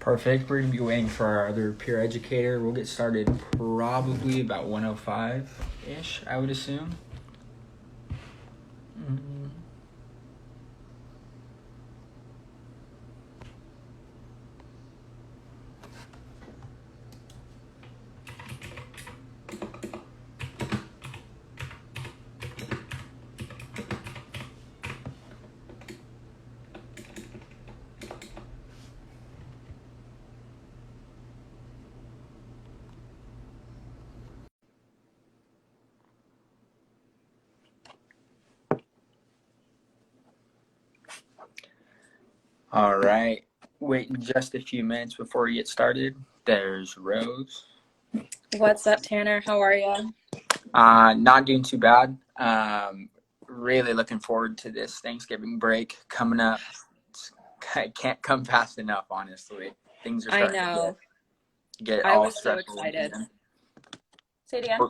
Perfect. We're gonna be waiting for our other peer educator. We'll get started probably about 1:05 ish, I would assume. Mm. All right. Waiting just a few minutes before we get started. There's Rose. What's up, Tanner? How are you? Not doing too bad. Really looking forward to this Thanksgiving break coming up. I can't come fast enough, honestly. Things are I starting to know. get I all was so stressful once excited. again. Say it again.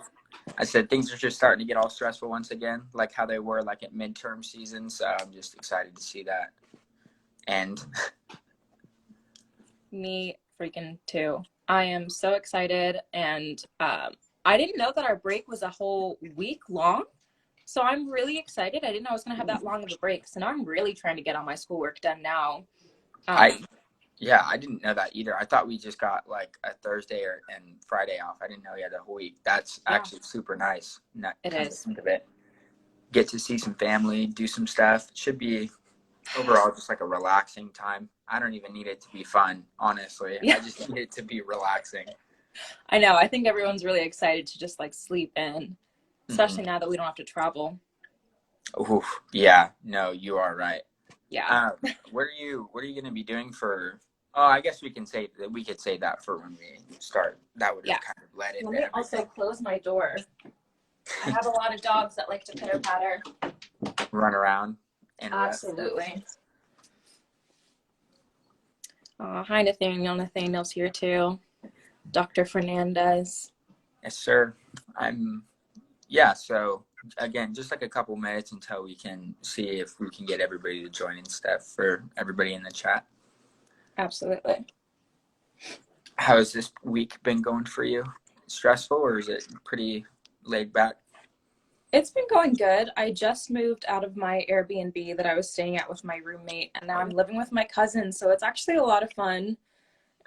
I said things are just starting to get all stressful once again, like how they were like at midterm season. So I'm just excited to see that end. Me freaking too. I am so excited, and I didn't know that our break was a whole week long. So I'm really excited. I didn't know I was going to have that long of a break. So now I'm really trying to get all my schoolwork done now. I didn't know that either. I thought we just got like a Thursday and Friday off. I didn't know we had the whole week. That's actually super nice. Not It kind of is. think of it. Get to see some family, do some stuff. It should be overall just like a relaxing time. I don't even need it to be fun, honestly. Yeah. I just need it to be relaxing. I know. I think everyone's really excited to just like sleep in, especially now that we don't have to travel. Oof. Yeah, no, you are right. Yeah. What are you going to be doing for? Oh, I guess we could say that for when we start. That would have kind of led into Let me also close my door. I have a lot of dogs that like to pitter patter. Run around. Absolutely. Hi, Nathaniel. Nathaniel's here too. Dr. Fernandez. Yes, sir. So again, just like a couple minutes until we can see if we can get everybody to join and stuff for everybody in the chat. Absolutely. How has this week been going for you? Stressful, or is it pretty laid back? It's been going good. I just moved out of my Airbnb that I was staying at with my roommate, and now I'm living with my cousin, so it's actually a lot of fun.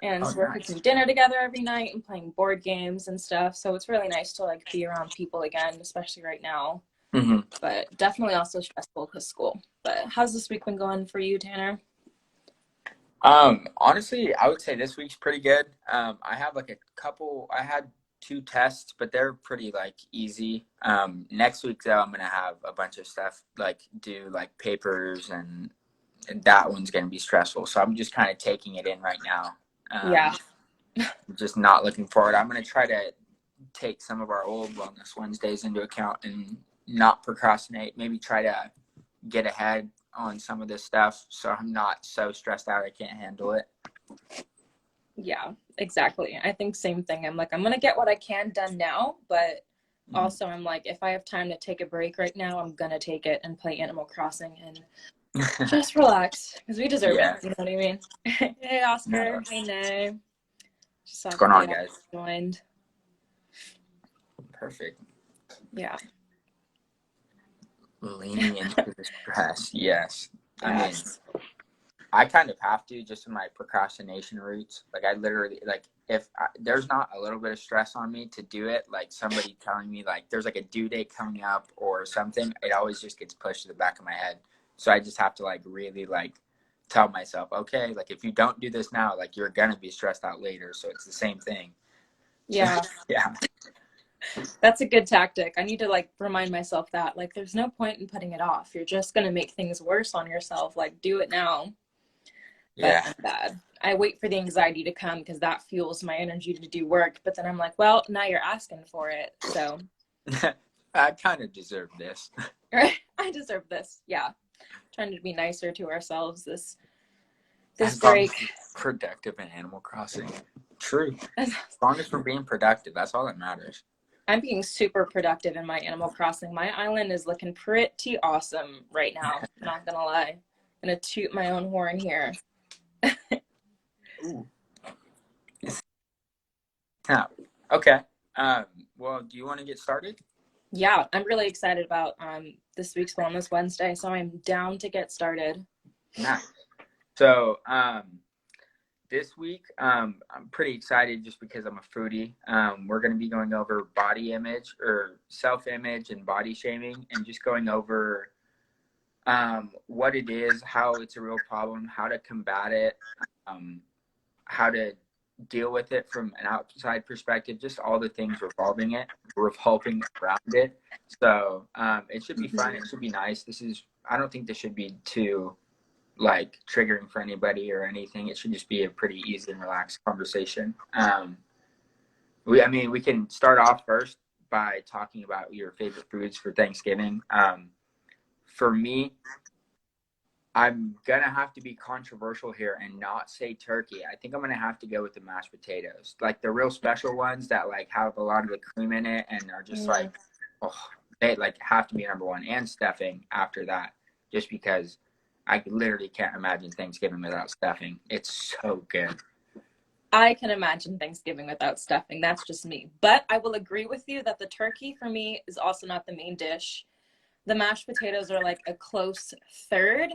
And we're cooking dinner together every night and playing board games and stuff, so it's really nice to like be around people again, especially right now. Mm-hmm. But definitely also stressful because school. But how's this week been going for you, Tanner? Honestly, I would say this week's pretty good. I have like I had 2 tests, but they're pretty like easy. Next week though, I'm gonna have a bunch of stuff like do like papers and that one's gonna be stressful. So I'm just kind of taking it in right now. Yeah. Just not looking forward. I'm gonna try to take some of our old Wellness Wednesdays into account and not procrastinate. Maybe try to get ahead on some of this stuff so I'm not so stressed out I can't handle it. Yeah, exactly. I think same thing. I'm like, I'm gonna get what I can done now, but also I'm like, if I have time to take a break right now, I'm gonna take it and play Animal Crossing and just relax because we deserve it. You know what I mean? Hey, Oscar. Hey, Nay. What's going on, guys? Joined. Perfect. Yeah. Leaning into the stress. Yes. I mean, I kind of have to just in my procrastination roots. Like I literally like if there's not a little bit of stress on me to do it, like somebody telling me like there's like a due date coming up or something, it always just gets pushed to the back of my head. So I just have to like really like tell myself, okay, like if you don't do this now, like you're gonna be stressed out later. So it's the same thing. Yeah. Yeah. That's a good tactic. I need to like remind myself that like there's no point in putting it off. You're just gonna make things worse on yourself. Like do it now. But I'm bad. I wait for the anxiety to come because that fuels my energy to do work. But then I'm like, well, now you're asking for it. So I kind of deserve this. I deserve this. Yeah. Trying to be nicer to ourselves this break. Productive in Animal Crossing. True. As long as we're being productive, that's all that matters. I'm being super productive in my Animal Crossing. My island is looking pretty awesome right now. Not gonna lie. I'm gonna toot my own horn here. Ooh. Yeah. Okay. Well, do you want to get started? Yeah, I'm really excited about this week's Wellness Wednesday, so I'm down to get started. Nice. So, this week, I'm pretty excited just because I'm a foodie. We're going to be going over body image or self-image and body shaming, and just going over what it is, how it's a real problem, how to combat it, how to deal with it from an outside perspective, just all the things revolving around it. So it should be fun. It should be nice. I don't think this should be too like triggering for anybody or anything. It should just be a pretty easy and relaxed conversation. We can start off first by talking about your favorite foods for Thanksgiving. For me, I'm gonna have to be controversial here and not say turkey. I think I'm gonna have to go with the mashed potatoes, like the real special ones that like have a lot of the cream in it and are just like, oh, they like have to be number one, and stuffing after that, just because I literally can't imagine Thanksgiving without stuffing. It's so good. I can imagine Thanksgiving without stuffing. That's just me. But I will agree with you that the turkey for me is also not the main dish. The mashed potatoes are like a close third.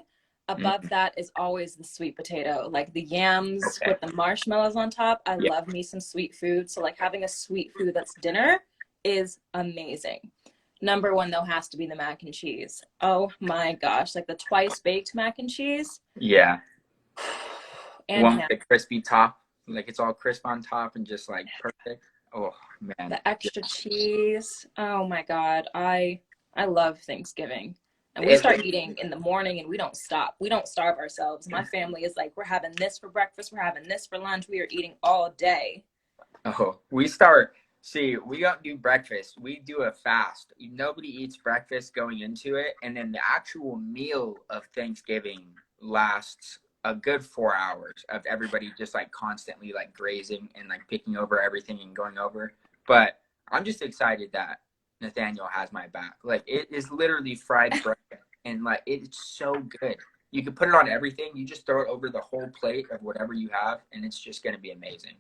Above that is always the sweet potato, like the yams with the marshmallows on top. I love me some sweet food. So like having a sweet food that's dinner is amazing. Number one, though, has to be the mac and cheese. Oh my gosh, like the twice baked mac and cheese. Yeah. And one with the crispy top, like it's all crisp on top and just like perfect. Oh man. The extra cheese. Oh my God. I love Thanksgiving. And we start eating in the morning and we don't stop. We don't starve ourselves. My family is like, we're having this for breakfast. We're having this for lunch. We are eating all day. Oh, we don't do breakfast. We do a fast. Nobody eats breakfast going into it. And then the actual meal of Thanksgiving lasts a good 4 hours of everybody just like constantly like grazing and like picking over everything and going over. But I'm just excited that Nathaniel has my back. Like it is literally fried bread and like it's so good. You can put it on everything. You just throw it over the whole plate of whatever you have, and it's just going to be amazing.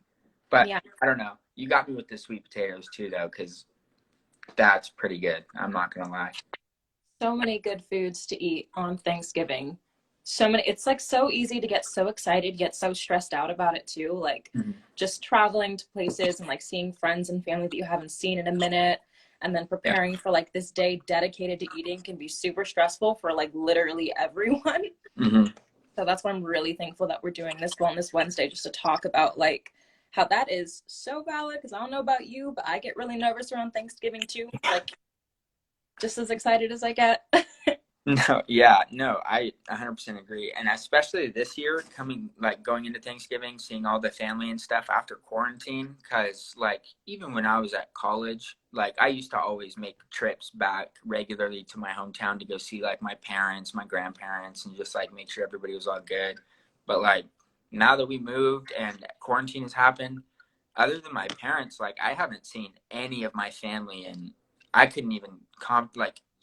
But yeah. I don't know. You got me with the sweet potatoes too, though, because that's pretty good. I'm not going to lie. So many good foods to eat on Thanksgiving. So many. It's like so easy to get so excited, get so stressed out about it too. Like just traveling to places and like seeing friends and family that you haven't seen in a minute. And then preparing for like this day dedicated to eating can be super stressful for like literally everyone. So that's why I'm really thankful that we're doing this Wellness Wednesday, just to talk about like how that is so valid. Because I don't know about you, but I get really nervous around Thanksgiving too. Like just as excited as I get. I 100% agree. And especially this year, going into Thanksgiving, seeing all the family and stuff after quarantine. Because like even when I was at college, like I used to always make trips back regularly to my hometown to go see like my parents, my grandparents, and just like make sure everybody was all good. But like now that we moved and quarantine has happened, other than my parents, like I haven't seen any of my family, and I couldn't even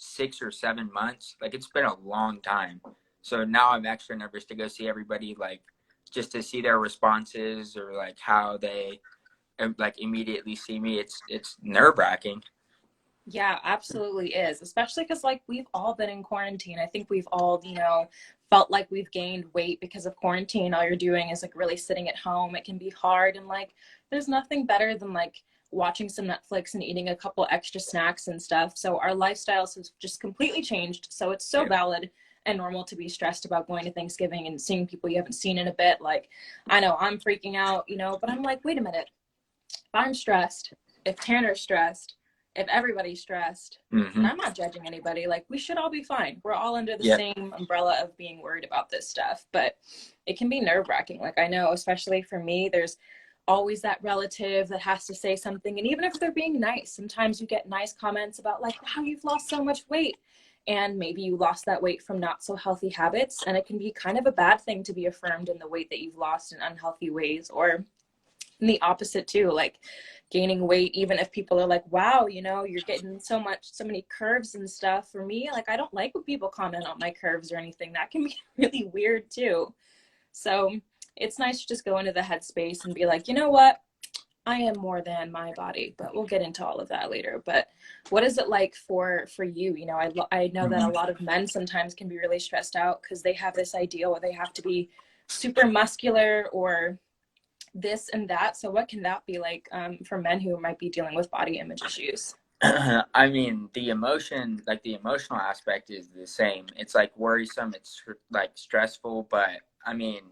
6 or 7 months. Like it's been a long time. So now I'm extra nervous to go see everybody, like just to see their responses or like how they like immediately see me. It's nerve-wracking. Yeah, absolutely is. Especially because like we've all been in quarantine. I think we've all, felt like we've gained weight because of quarantine. All you're doing is like really sitting at home. It can be hard. And like there's nothing better than like watching some Netflix and eating a couple extra snacks and stuff. So our lifestyles have just completely changed. So it's so valid and normal to be stressed about going to Thanksgiving and seeing people you haven't seen in a bit. Like I know I'm freaking out, but I'm like, wait a minute. If I'm stressed, if Tanner's stressed, if everybody's stressed, and I'm not judging anybody, like we should all be fine. We're all under the same umbrella of being worried about this stuff, but it can be nerve-wracking. Like I know, especially for me, there's always that relative that has to say something. And even if they're being nice, sometimes you get nice comments about like, wow, you've lost so much weight. And maybe you lost that weight from not so healthy habits. And it can be kind of a bad thing to be affirmed in the weight that you've lost in unhealthy ways, or in the opposite too, like gaining weight, even if people are like, wow, you're getting so many curves and stuff. For me, like I don't like when people comment on my curves or anything. That can be really weird too. So it's nice to just go into the headspace and be like, you know what? I am more than my body, but we'll get into all of that later. But what is it like for you? You know, I know that a lot of men sometimes can be really stressed out because they have this idea where they have to be super muscular or this and that. So what can that be like for men who might be dealing with body image issues? I mean, the emotional aspect is the same. It's like worrisome, it's like stressful, but I mean,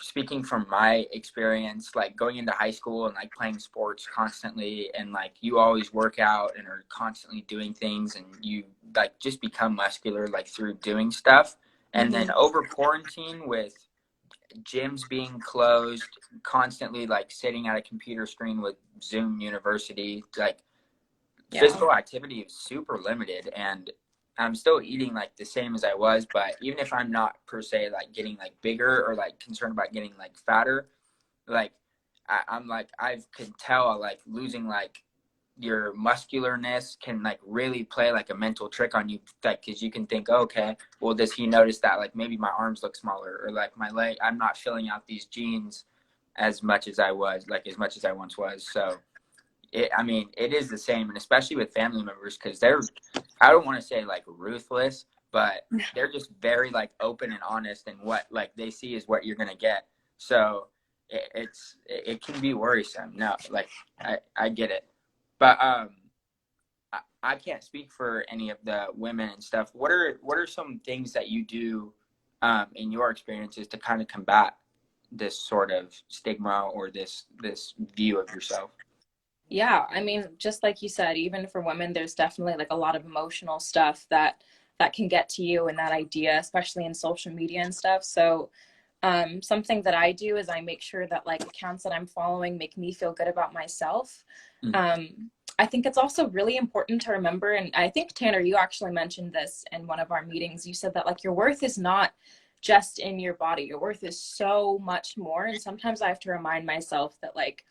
speaking from my experience, like going into high school and like playing sports constantly, and like you always work out and are constantly doing things, and you like just become muscular like through doing stuff. And then over quarantine with gyms being closed, constantly like sitting at a computer screen with Zoom University, like physical activity is super limited, and I'm still eating like the same as I was, but even if I'm not per se like getting like bigger or like concerned about getting like fatter, like I'm like I can tell like losing like your muscularness can like really play like a mental trick on you, like because you can think, okay, well, does he notice that like maybe my arms look smaller, or like my leg, I'm not filling out these jeans as much as I was, like as much as I once was. So I mean, it is the same, and especially with family members, because they're, I don't want to say like ruthless, but they're just very like open and honest, and what like they see is what you're gonna get. So it can be worrisome. No, like I get it, but I can't speak for any of the women and stuff. What are some things that you do in your experiences to kind of combat this sort of stigma or this view of yourself? Yeah, I mean, just like you said, even for women, there's definitely like a lot of emotional stuff that can get to you and that idea, especially in social media and stuff. So, something that I do is I make sure that like accounts that I'm following make me feel good about myself. I think it's also really important to remember, and I think Tanner, you actually mentioned this in one of our meetings. You said that like your worth is not just in your body. Your worth is so much more. And sometimes I have to remind myself that like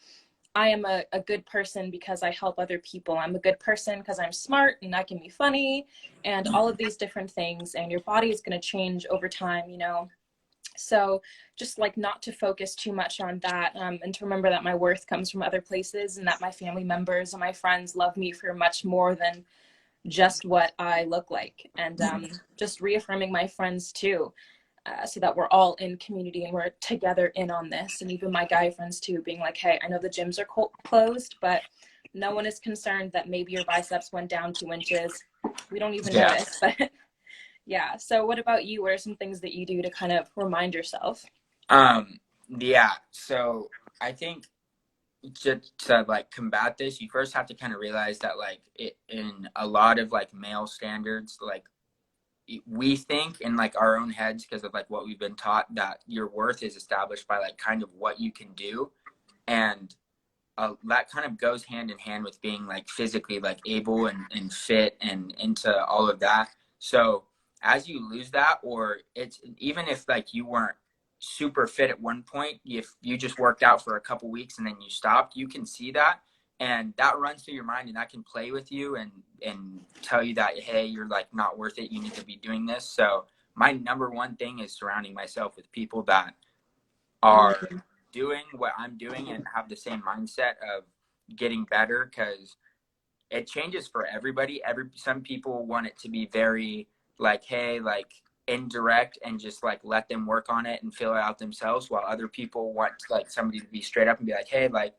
I am a good person because I help other people. I'm a good person because I'm smart and I can be funny and all of these different things. And your body is going to change over time, you know? So just like not to focus too much on that, and to remember that my worth comes from other places and that my family members and my friends love me for much more than just what I look like. And just reaffirming my friends too, so that we're all in community and we're together in on this. And even my guy friends too, being like, hey, I know the gyms are closed, but no one is concerned that maybe your biceps went down 2 inches. We don't even notice. But yeah. So what about you? What are some things that you do to kind of remind yourself? Yeah. So I think to like combat this, you first have to kind of realize that like in a lot of like male standards, like we think in like our own heads because of like what we've been taught, that your worth is established by like kind of what you can do, and that kind of goes hand in hand with being like physically like able and fit and into all of that. So as you lose that, or it's even if like you weren't super fit at one point, if you just worked out for a couple weeks and then you stopped, you can see that, and that runs through your mind, and that can play with you and tell you that, hey, you're like not worth it, you need to be doing this. So my number one thing is surrounding myself with people that are doing what I'm doing and have the same mindset of getting better, because it changes for everybody. Some people want it to be very like, hey, like indirect and just like let them work on it and fill it out themselves, while other people want like somebody to be straight up and be like, hey, like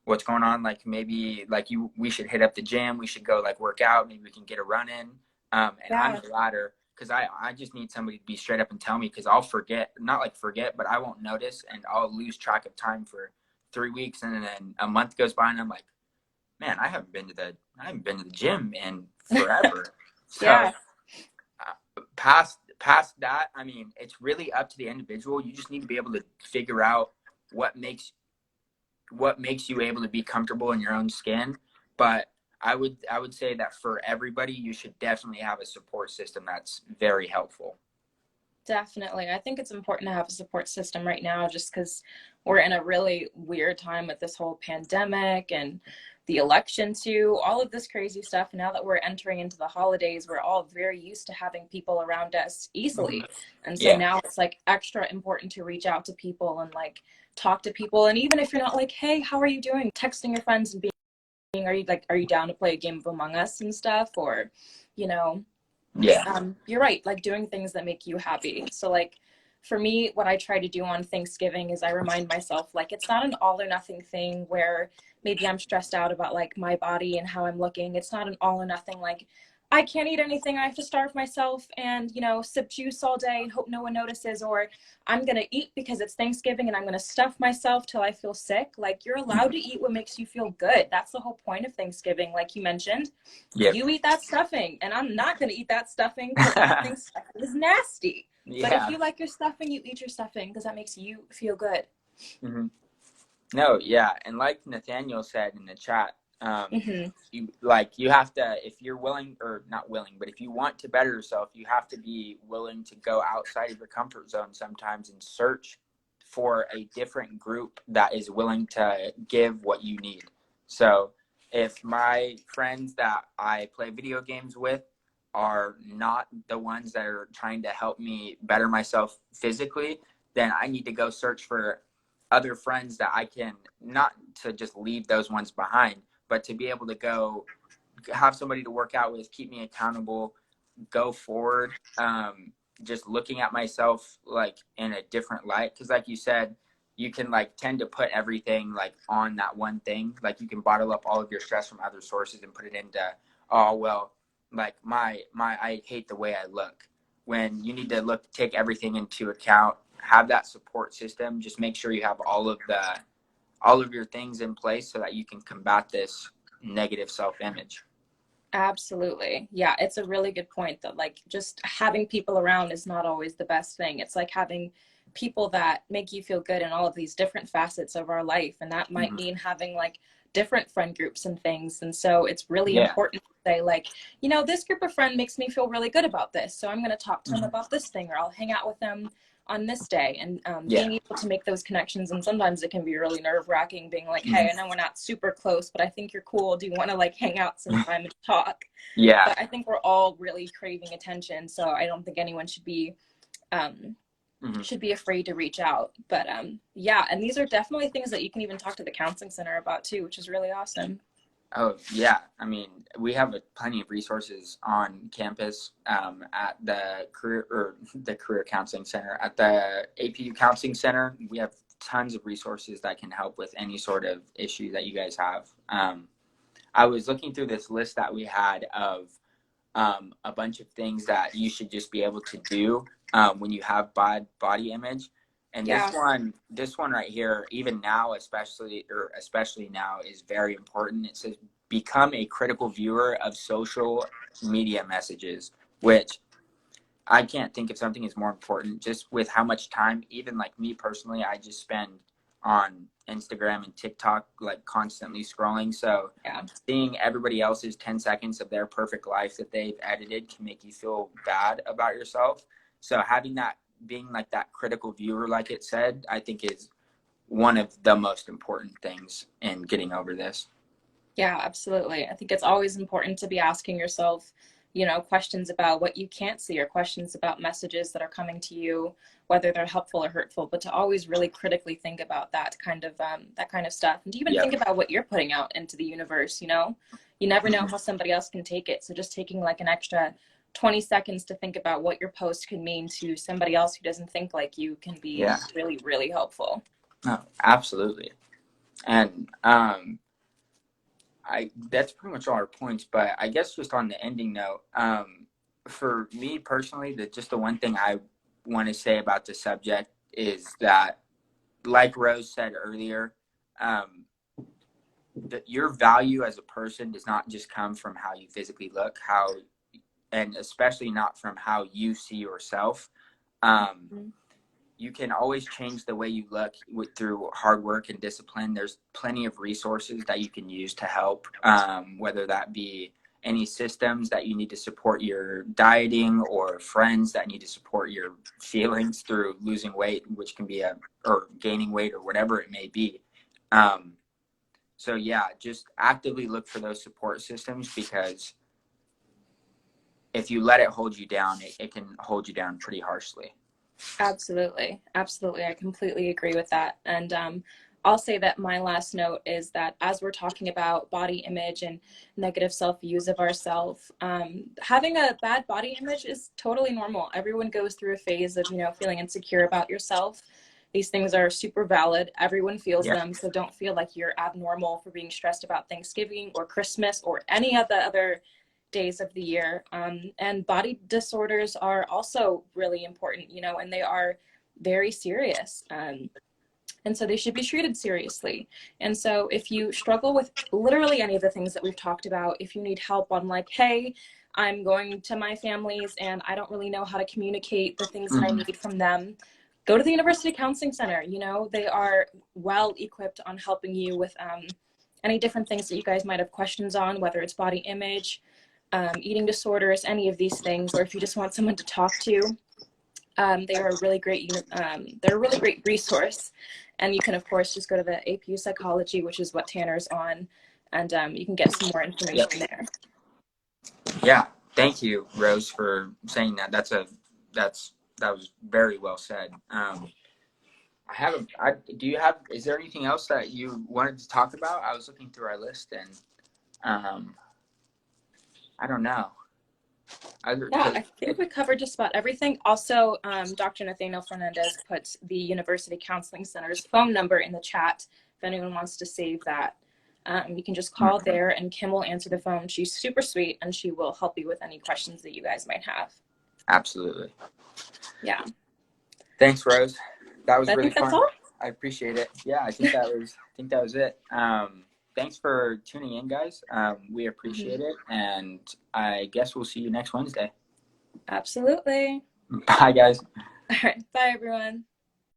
what's going on, like maybe like we should hit up the gym, we should go like work out, maybe we can get a run in. And I'm the latter, because I just need somebody to be straight up and tell me, because I'll forget, not like forget, but I won't notice, and I'll lose track of time for 3 weeks, and then a month goes by and I'm like, man, I haven't been to the gym in forever. So past that, I mean, it's really up to the individual. You just need to be able to figure out what makes you able to be comfortable in your own skin. But I would say that for everybody, you should definitely have a support system that's very helpful. Definitely. I think it's important to have a support system right now just because we're in a really weird time with this whole pandemic and the election to all of this crazy stuff. And now that we're entering into the holidays, we're all very used to having people around us easily. And so now it's like extra important to reach out to people and like talk to people. And even if you're not like, hey, how are you doing? Texting your friends and being, are you down to play a game of Among Us and stuff? Or, you know, you're right, like doing things that make you happy. So like for me, what I try to do on Thanksgiving is I remind myself, like, it's not an all or nothing thing where maybe I'm stressed out about like my body and how I'm looking. It's not an all or nothing, like, I can't eat anything, I have to starve myself and, you know, sip juice all day and hope no one notices, or I'm going to eat because it's Thanksgiving and I'm going to stuff myself till I feel sick. Like, you're allowed to eat what makes you feel good. That's the whole point of Thanksgiving. Like you mentioned, you eat that stuffing and I'm not going to eat that stuffing because I think stuffing is nasty. But if you like your stuffing, you eat your stuffing because that makes you feel good. No, yeah. And like Nathaniel said in the chat, you have to, if you're willing, or not willing, but if you want to better yourself, you have to be willing to go outside of your comfort zone sometimes and search for a different group that is willing to give what you need. So if my friends that I play video games with are not the ones that are trying to help me better myself physically, then I need to go search for other friends that I can, not to just leave those ones behind, but to be able to go have somebody to work out with, keep me accountable, go forward. Just looking at myself like in a different light. Cause like you said, you can like tend to put everything like on that one thing. Like you can bottle up all of your stress from other sources and put it into, oh, well, like I hate the way I look. When you need to take everything into account, have that support system, just make sure you have all of your things in place so that you can combat this negative self-image. Absolutely. Yeah, it's a really good point that like just having people around is not always the best thing. It's like having people that make you feel good in all of these different facets of our life. And that might mean having like different friend groups and things. And so it's really important to say like, you know, this group of friends makes me feel really good about this. So I'm going to talk to them about this thing, or I'll hang out with them on this day. And being able to make those connections. And sometimes it can be really nerve-wracking being like, hey, I know we're not super close, but I think you're cool. Do you want to like hang out sometime and talk? But I think we're all really craving attention. So I don't think anyone should be afraid to reach out. But and these are definitely things that you can even talk to the counseling center about too, which is really awesome. Oh yeah, I mean, we have plenty of resources on campus at the career counseling center, at the APU counseling center. We have tons of resources that can help with any sort of issue that you guys have. I was looking through this list that we had of a bunch of things that you should just be able to do when you have bad body image. And this one right here, even now, especially now, is very important. It says, become a critical viewer of social media messages, which I can't think of something is more important, just with how much time, even like me personally, I just spend on Instagram and TikTok, like constantly scrolling. So seeing everybody else's 10 seconds of their perfect life that they've edited can make you feel bad about yourself. So having that, being like that critical viewer, like it said, I think is one of the most important things in getting over this. Yeah, absolutely. I think it's always important to be asking yourself, you know, questions about what you can't see, or questions about messages that are coming to you, whether they're helpful or hurtful, but to always really critically think about that kind of stuff, and to even think about what you're putting out into the universe. You know, you never know how somebody else can take it. So just taking like an extra 20 seconds to think about what your post could mean to somebody else who doesn't think like you can be really, really helpful. Oh, absolutely. And that's pretty much all our points, but I guess just on the ending note, for me personally, the one thing I want to say about the subject is that, like Rose said earlier, that your value as a person does not just come from how you physically look, and especially not from how you see yourself. You can always change the way you look through hard work and discipline. There's plenty of resources that you can use to help, whether that be any systems that you need to support your dieting, or friends that need to support your feelings through losing weight, which can be or gaining weight, or whatever it may be. So yeah, just actively look for those support systems, because if you let it hold you down, it can hold you down pretty harshly. Absolutely. Absolutely. I completely agree with that. And I'll say that my last note is that as we're talking about body image and negative self-views of ourselves, having a bad body image is totally normal. Everyone goes through a phase of, feeling insecure about yourself. These things are super valid. Everyone feels them. So don't feel like you're abnormal for being stressed about Thanksgiving or Christmas or any of the other days of the year. And body disorders are also really important, and they are very serious. And so they should be treated seriously. And so if you struggle with literally any of the things that we've talked about, if you need help on like, hey, I'm going to my family's and I don't really know how to communicate the things that I need from them, go to the University Counseling Center. They are well equipped on helping you with any different things that you guys might have questions on, whether it's body image, eating disorders, any of these things, or if you just want someone to talk to. They are a really great, they're a really great resource. And you can, of course, just go to the APU Psychology, which is what Tanner's on, and you can get some more information there. Yeah, thank you, Rose, for saying that. That was very well said. Is there anything else that you wanted to talk about? I was looking through our list and I don't know. I think we covered just about everything. Also, Dr. Nathaniel Fernandez puts the University Counseling Center's phone number in the chat if anyone wants to save that. You can just call there and Kim will answer the phone. She's super sweet and she will help you with any questions that you guys might have. Absolutely. Yeah. Thanks, Rose. That was really fun. That's all? I appreciate it. Yeah, I think that was it. Thanks for tuning in, guys. We appreciate it, and I guess we'll see you next Wednesday. Absolutely. Bye, guys. All right. Bye, everyone.